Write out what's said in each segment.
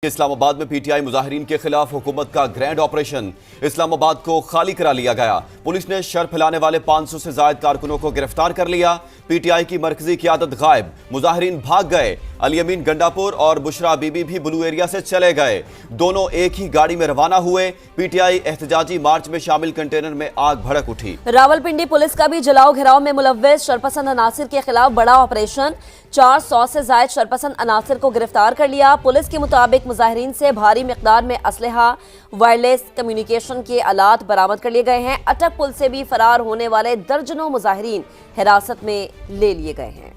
اسلام آباد میں P T I مظاہرین کے خلاف حکومت کا گرینڈ آپریشن اسلام آباد کو خالی کرا لیا گیا۔ پولیس نے شر پھیلانے والے 500 سے زائد کارکنوں کو گرفتار کر لیا۔ پی ٹی آئی کی مرکزی قیادت غائب، مظاہرین بھاگ گئے۔ علی امین گنڈاپور اور بشرا بی بی بھی بلو ایریا سے چلے گئے۔ دونوں ایک ہی گاڑی میں روانہ ہوئے۔ پی ٹی آئی احتجاجی مارچ میں شامل کنٹینر میں آگ بھڑک اٹھی۔ راولپنڈی پولیس کا بھی جلاؤ گھراؤ میں ملوث شرپسند عناصر کے خلاف بڑا آپریشن، 400 سے زائد شرپسند عناصر کو گرفتار کر لیا۔ پولیس کے مطابق مظاہرین سے بھاری مقدار میں اسلحہ، وائرلیس کمیونیکیشن کے آلات برآمد کر لیے گئے ہیں۔ اٹک پل سے بھی فرار ہونے والے درجنوں مظاہرین حراست میں لے لیے گئے ہیں۔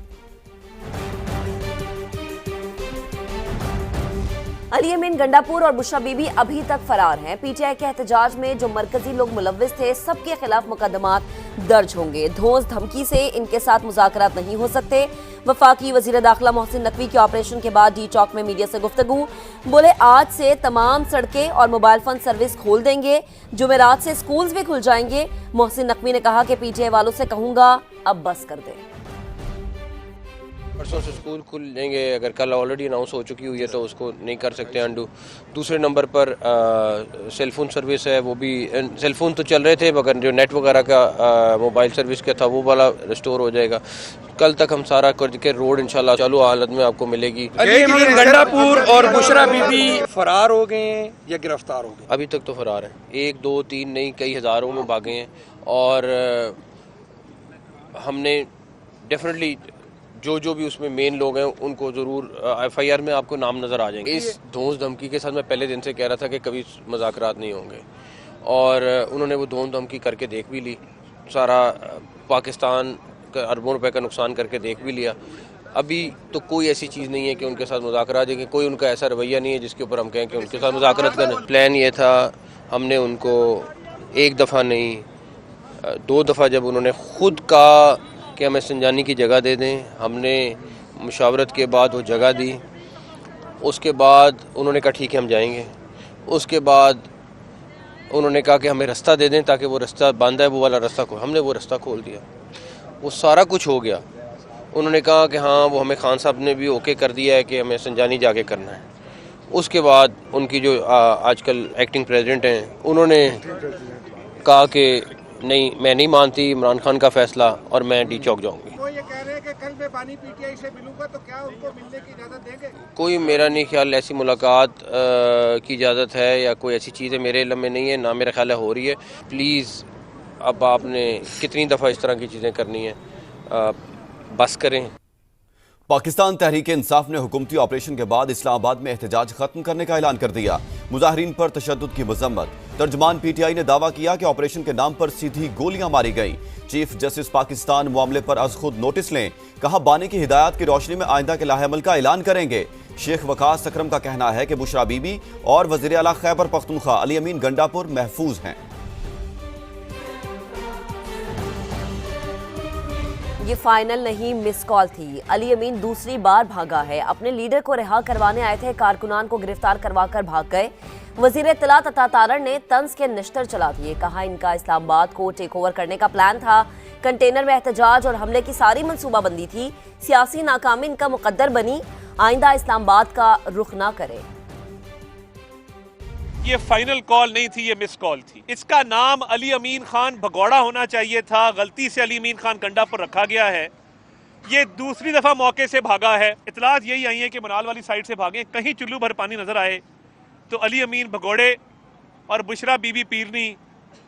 علی امین گنڈاپور اور بشرا بی بی ابھی تک فرار ہیں۔ پی ٹی آئی کے احتجاج میں جو مرکزی لوگ ملوث تھے سب کے خلاف مقدمات درج ہوں گے۔ دھونس دھمکی سے ان کے ساتھ مذاکرات نہیں ہو سکتے۔ وفاقی وزیر داخلہ محسن نقوی کے آپریشن کے بعد ڈی چوک میں میڈیا سے گفتگو، بولے آج سے تمام سڑکیں اور موبائل فون سروس کھول دیں گے، جمعرات سے سکولز بھی کھل جائیں گے۔ محسن نقوی نے کہا کہ پی ٹی آئی والوں سے کہوں گا اب بس کر دیں۔ پرسوں سے اسکول کھل جائیں گے، اگر کل آلریڈی اناؤنس ہو چکی ہوئی ہے تو اس کو نہیں کر سکتے انڈو۔ دوسرے نمبر پر سیل فون سروس ہے، وہ بھی سیل فون تو چل رہے تھے مگر جو نیٹ وغیرہ کا موبائل سروس کا تھا وہ والا ریسٹور ہو جائے گا۔ کل تک ہم سارا کر کے روڈ انشاءاللہ چالو حالت میں آپ کو ملے گی۔ علی امین گنڈاپور اور بشرا بی بی فرار ہو گئے ہیں یا گرفتار ہو گئے؟ ابھی تک تو فرار ہیں، 1 2 3 نہیں کئی ہزاروں میں بھاگے ہیں، اور ہم نے ڈیفینیٹلی جو بھی اس میں مین لوگ ہیں ان کو ضرور ایف آئی آر میں آپ کو نام نظر آ جائیں گے۔ اس دھونس دھمکی کے ساتھ میں پہلے دن سے کہہ رہا تھا کہ کبھی مذاکرات نہیں ہوں گے، اور انہوں نے وہ دھونس دھمکی کر کے دیکھ بھی لی، سارا پاکستان کا اربوں روپے کا نقصان کر کے دیکھ بھی لیا۔ ابھی تو کوئی ایسی چیز نہیں ہے کہ ان کے ساتھ مذاکرات دیکھیں، کوئی ان کا ایسا رویہ نہیں ہے جس کے اوپر ہم کہیں کہ ان کے ساتھ مذاکرات کرنا۔ پلان یہ تھا، ہم نے ان کو ایک دفعہ نہیں 2 دفعہ جب انہوں نے خود کہا کہ ہمیں سنجانی کی جگہ دے دیں، ہم نے مشاورت کے بعد وہ جگہ دی۔ اس کے بعد انہوں نے کہا ٹھیک ہے ہم جائیں گے۔ اس کے بعد انہوں نے کہا کہ ہمیں رستہ دے دیں تاکہ وہ رستہ بند ہے وہ والا رستہ کھول، ہم نے وہ رستہ کھول دیا، وہ سارا کچھ ہو گیا۔ انہوں نے کہا کہ ہاں وہ ہمیں خان صاحب نے بھی اوکے کر دیا ہے کہ ہمیں سنجانی جا کے کرنا ہے۔ اس کے بعد ان کی جو آج کل ایکٹنگ پریزیڈنٹ ہیں انہوں نے کہا کہ نہیں میں نہیں مانتی عمران خان کا فیصلہ اور میں ڈی چوک جاؤں گی۔ وہ یہ کہہ رہے ہیں کہ کل میں بانی پی ٹی آئی سے ملوں گا تو کیا ان کو ملنے کی اجازت دیں گے؟ کوئی میرا نہیں خیال ایسی ملاقات کی اجازت ہے یا کوئی ایسی چیز ہے میرے علم میں نہیں ہے، نہ میرا خیال ہے ہو رہی ہے۔ پلیز اب آپ نے کتنی دفعہ اس طرح کی چیزیں کرنی ہیں، بس کریں۔ پاکستان تحریک انصاف نے حکومتی آپریشن کے بعد اسلام آباد میں احتجاج ختم کرنے کا اعلان کر دیا۔ مظاہرین پر تشدد کی مذمت۔ ترجمان پی ٹی آئی نے دعویٰ کیا کہ آپریشن کے نام پر سیدھی گولیاں ماری گئیں۔ چیف جسٹس پاکستان معاملے پر از خود نوٹس لیں، کہا بانی کی ہدایات کی روشنی میں آئندہ کے لائحہ عمل کا اعلان کریں گے۔ شیخ وقاص اکرم کا کہنا ہے کہ بشرا بی بی اور وزیر اعلیٰ خیبر پختونخوا علی امین گنڈاپور محفوظ ہیں۔ یہ فائنل نہیں مس کال تھی۔ علی امین دوسری بار بھاگا ہے، اپنے لیڈر کو رہا کروانے آئے تھے، کارکنان کو گرفتار کروا کر بھاگ گئے۔ وزیر اطلاعات عطا تارڑ نے طنز کے نشتر چلا دیے، کہا ان کا اسلام آباد کو ٹیک اوور کرنے کا پلان تھا، کنٹینر میں احتجاج اور حملے کی ساری منصوبہ بندی تھی، سیاسی ناکامی ان کا مقدر بنی، آئندہ اسلام آباد کا رخ نہ کرے۔ یہ فائنل کال نہیں تھی، یہ مس کال تھی۔ اس کا نام علی امین خان بھگوڑا ہونا چاہیے تھا، غلطی سے علی امین خان گنڈا پر رکھا گیا ہے۔ یہ دوسری دفعہ موقع سے بھاگا ہے۔ اطلاعات یہی آئی ہیں کہ منال والی سائڈ سے بھاگے، کہیں چلو بھر پانی نظر آئے تو علی امین بھگوڑے اور بشرا بی بی پیرنی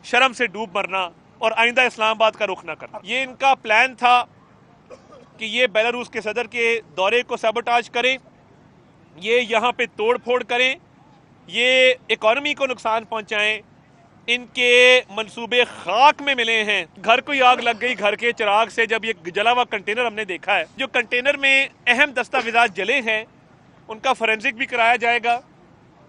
شرم سے ڈوب مرنا اور آئندہ اسلام آباد کا رخ نہ کرنا۔ یہ ان کا پلان تھا کہ یہ بیلاروس کے صدر کے دورے کو سیبوٹاج کریں، یہ یہاں پہ توڑ پھوڑ کریں، یہ اکانومی کو نقصان پہنچائیں۔ ان کے منصوبے خاک میں ملے ہیں۔ گھر کو ہی آگ لگ گئی گھر کے چراغ سے جب یہ جلا ہوا کنٹینر ہم نے دیکھا ہے۔ جو کنٹینر میں اہم دستاویزات جلے ہیں ان کا فورینسک بھی کرایا جائے گا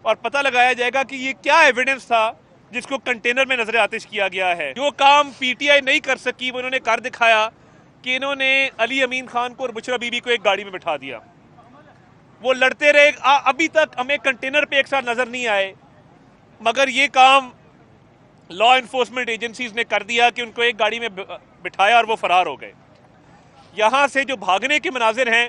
اور پتہ لگایا جائے گا کہ یہ کیا ایویڈنس تھا جس کو کنٹینر میں نظر آتش کیا گیا ہے۔ جو کام پی ٹی آئی نہیں کر سکی وہ انہوں نے کر دکھایا کہ انہوں نے علی امین خان کو اور بشرا بی بی کو ایک گاڑی میں بٹھا دیا، وہ لڑتے رہے۔ ابھی تک ہمیں کنٹینر پہ ایک ساتھ نظر نہیں آئے، مگر یہ کام لا انفورسمنٹ ایجنسیز نے کر دیا کہ ان کو ایک گاڑی میں بٹھایا اور وہ فرار ہو گئے۔ یہاں سے جو بھاگنے کے مناظر ہیں